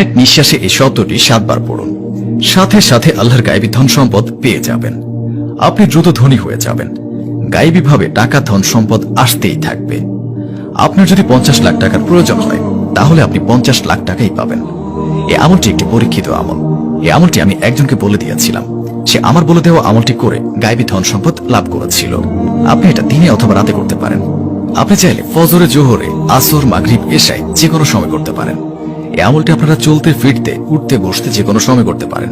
এক নিঃশ্বাসে এই শব্দটি 7 বার পড়ুন। সাথে সাথে আল্লাহর গায়েবী ধন সম্পদ পেয়ে যাবেন। আপনি দ্রুত ধনী হয়ে যাবেন। গায়েবীভাবে টাকা ধন সম্পদ আসতেই থাকবে। আপনার যদি 50 লাখ টাকার প্রয়োজন হয় তাহলে আপনি 50 লাখ টাকাই পাবেন। এই আমলটি একটি পরীক্ষিত আমল। এই আমলটি আমি একজনকে বলে দিয়েছিলাম, সে আমার বলে দেওয়া আমলটি করে গায়েবী ধন সম্পদ লাভ করেছিল। আপনি এটা দিনে অথবা রাতে করতে পারেন। আপনি চাইলে ফজরে, জোহরে, আসর, মাগরিব, এশায় যে কোনো সময় করতে পারেন। এই আমলটি আপনারা চলতে ফিরতে, উঠতে বসতে যে কোনো সময় করতে পারেন।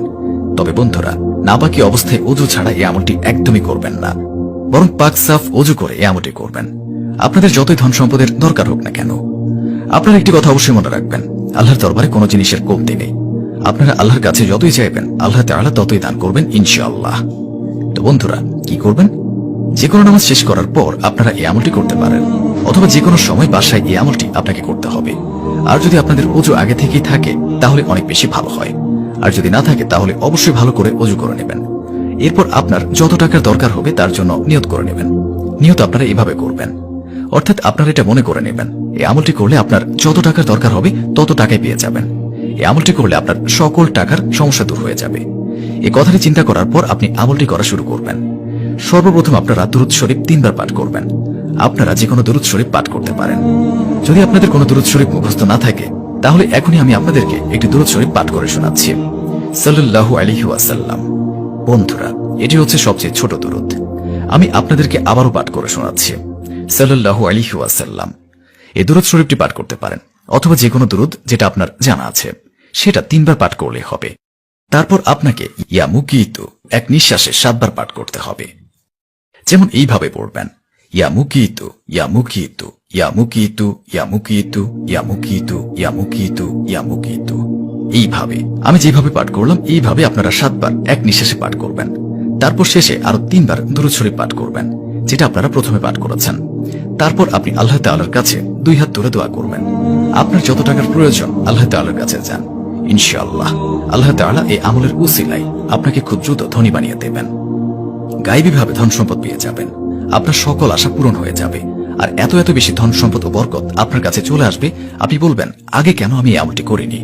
তবে বন্ধুরা, নাপাকি অবস্থায় ওযু ছাড়া এই আমলটি একদমই করবেন না, বরং পাক সাফ ওযু করে এই আমলটি করবেন। আপনাদের যতই ধন সম্পদের দরকার হোক না কেন, আপনারা একটি কথা অবশ্যই মনে রাখবেন, আল্লাহর দরবারে কোনো জিনিসের কমতি নেই। আপনারা আল্লাহর কাছে যতই চাইবেন আল্লাহ তাআলা ততই দান করবেন ইনশাআল্লাহ। তো বন্ধুরা, কি করবেন? যে কোনো নামাজ শেষ করার পর আপনারা এই আমলটি করতে পারেন, অথবা যে কোনো সময় বাসায় এই আমলটি আপনাকে করতে হবে। আর যদি আপনাদের ওযু আগে থেকেই থাকে তাহলে অনেক বেশি ভালো হয়। আর যদি না থাকে তাহলে অবশ্যই ভালো করে ওযু করে নেবেন। এরপর আপনার যত টাকার দরকার হবে তার জন্য নিয়ত করে নেবেন। নিয়ত আপনারা এভাবে করবেন, অর্থাৎ আপনারা এটা মনে করে নেবেন এই আমলটি করলে আপনার যত টাকার দরকার হবে তত টাকাই পেয়ে যাবেন। এই আমলটি করলে আপনার সকল টাকার সমস্যা দূর হয়ে যাবে। এই কথাটি চিন্তা করার পর আপনি আমলটি করা শুরু করবেন। সর্বপ্রথম আপনারা দুরূদ শরীফ 3 বার পাঠ করবেন। আপনারা যে কোনো দুরূদ শরীফ পাঠ করতে পারেন। যদি আপনাদের কোনো দুরূদ শরীফ মুখস্থ না থাকে তাহলে এখনই আমি আপনাদেরকে একটি দুরূদ শরীফ পাঠ করে শোনাচ্ছি। সাল্লাল্লাহু আলাইহি ওয়াসাল্লাম। বন্ধুরা, এটি হচ্ছে সবচেয়ে ছোট দুরূদ। আমি আপনাদেরকে আবারও পাঠ করে শোনাচ্ছি। সাল্লাল্লাহু আলাইহি ওয়াসাল্লাম। এই দুরূদ শরীফটি পাঠ করতে পারেন, অথবা যে কোনো দুরূদ যেটা আপনার জানা আছে সেটা 3 বার পাঠ করলে হবে। তারপর আপনাকে ইয়া মুকিতু এক নিঃশ্বাসে 7 বার পাঠ করতে হবে। যেমন এইভাবে পড়বেন, ইয়া মুকিতু, ইয়া মুকিতু, ইয়া মুকিতু, ইয়া মুকিতু, ইয়া মুকিতু, ইয়া মুকিতু, ইয়া মুকিতু। এইভাবে আমি যেভাবে পাঠ করলাম এইভাবে আপনারা 7 বার এক নিঃশ্বাসে পাঠ করবেন। তারপর শেষে আরো 3 বার দুরূদ শরীফ পাঠ করবেন, যেটা আপনারা প্রথমে পাঠ করেছেন। তারপর আপনি আল্লাহ তাআলার কাছে 2 হাত তুলে দোয়া করবেন। আপনার যত টাকার প্রয়োজন আল্লাহ তাআলার কাছে যান। ইনশাআল্লাহ আল্লাহ তাআলা এই আমলের উসিলায় আপনাকে খুব দ্রুত ধনী বানিয়ে দেবেন। গায়েবীভাবে ধন সম্পদ পেয়ে যাবেন। আপনার সকল আশা পূরণ হয়ে যাবে। আর এত এত বেশি ধন সম্পদ ও বরকত আপনার কাছে চলে আসবে, আপনি বলবেন আগে কেন আমি এই আমলটি করিনি।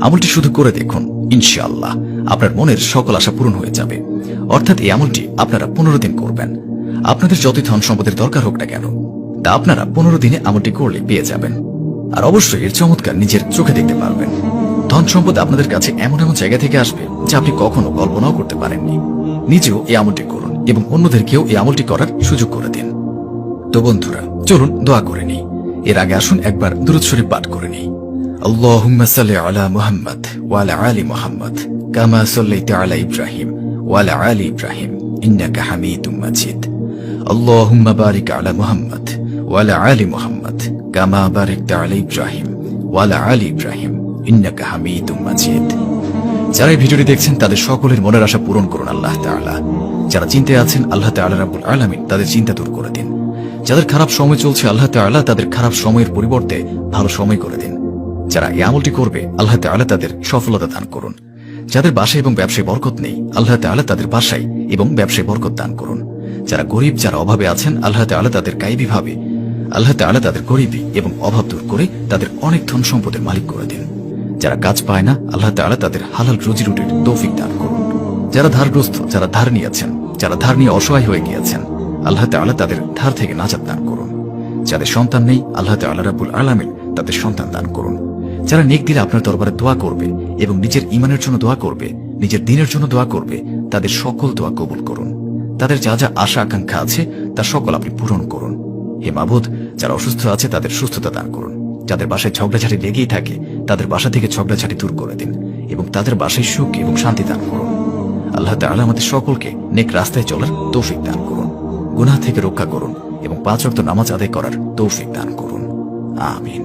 আমলটি শুধু করে দেখুন, ইনশাআল্লাহ আপনার মনের সকল আশা পূরণ হয়ে যাবে। অর্থাৎ এই আমলটি আপনারা 15 দিন করবেন। আপনাদের যতই ধন সম্পদের দরকার হোক না কেন তা আপনারা 15 দিনে আমলটি করলে পেয়ে যাবেন। আর অবশ্যই এর চমৎকার নিজের চোখে দেখতে পারবেন। ধন সম্পদ আপনাদের কাছে এমন এমন জায়গা থেকে আসবে যা আপনি কখনো কল্পনাও করতে পারেননি। নিজেও এই আমলটি করুন এবং অন্যদেরকেও এই আমলটি করার সুযোগ করে দিন। তো বন্ধুরা, চলুন দোয়া করে নিই। এর আগে আসুন একবার দুরূদ শরীফ পাঠ করে নিই। আল্লাহুম্মা সাল্লি আলা মুহাম্মাদ ওয়া আলা আলি মুহাম্মাদ কামা সাল্লাইতা আলা ইব্রাহিম ওয়া আলা আলি ইব্রাহিম ইন্নাকা হামিদুম মাজিদ। আল্লাহুম্মা বারিক আলা মুহাম্মাদ ওয়া আলা আলি মুহাম্মাদ কামা বারাকতা আলা ইব্রাহিম ওয়া আলা আলি ইব্রাহিম ইন্নাকা হামিদুম মাজিদ। যারা এই ভিডিওটি দেখছেন তাদের সকলের মনের আশা পূরণ করুন আল্লাহ তাআলা। যারা চিন্তায় আছেন আল্লাহ তাআলা রাব্বুল আলামিন তাদের চিন্তা দূর করে দিন। যাদের খারাপ সময় চলছে আল্লাহ তাআলা তাদের খারাপ সময়ের পরিবর্তে ভালো সময় করে দিন। যারা এই আমলটি করবে আল্লাহ তাআলা তাদের সফলতা দান করুন। যাদের বাসায় এবং ব্যবসায় বরকত নেই আল্লাহ তাআলা তাদের বাসায় এবং ব্যবসায় বরকত দান করুন। যারা গরিব, যারা অভাবে আছেন আল্লাহ তাআলা তাদের গায়েবীভাবে আল্লাহ তাআলা তাদের গরিবী এবং অভাব দূর করে তাদের অনেক ধন সম্পদের মালিক করে দিন। যারা কাজ পায় না আল্লাহ তাআলা তাদের হালাল রুজি রুটির তৌফিক দান করুন। যারা ধারগ্রস্ত, যারা ধার নিয়েছেন, যারা ধার নিয়ে অসহায় হয়ে গিয়েছেন আল্লাহ তাআলা তাদের ধার থেকে নাজাত দান করুন। যাদের সন্তান নেই আল্লাহ তাআলা রাব্বুল আলামিন তাদের সন্তান দান করুন। যারা নেক দিলে আপনার দরবারে দোয়া করবে এবং নিজের ঈমানের জন্য দোয়া করবে, নিজের দ্বীনের জন্য দোয়া করবে, তাদের সকল দোয়া কবুল করুন। তাদের যা যা আশা আকাঙ্ক্ষা আছে তার সকল আপনি পূরণ করুন। হে মাবুদ, যারা অসুস্থ আছে তাদের সুস্থতা দান করুন। যাদের বাসায় ঝগড়াঝাটি লেগেই থাকে তাদের বাসা থেকে ঝগড়াঝাটি দূর করে দিন এবং তাদের বাসায় সুখ এবং শান্তি দান করুন। আল্লাহ তাআলা আমাদের সকলকে নেক রাস্তায় চলার তৌফিক দান করুন, গুনাহ থেকে রক্ষা করুন এবং 5 ওয়াক্ত নামাজ আদায় করার তৌফিক দান করুন। আমিন।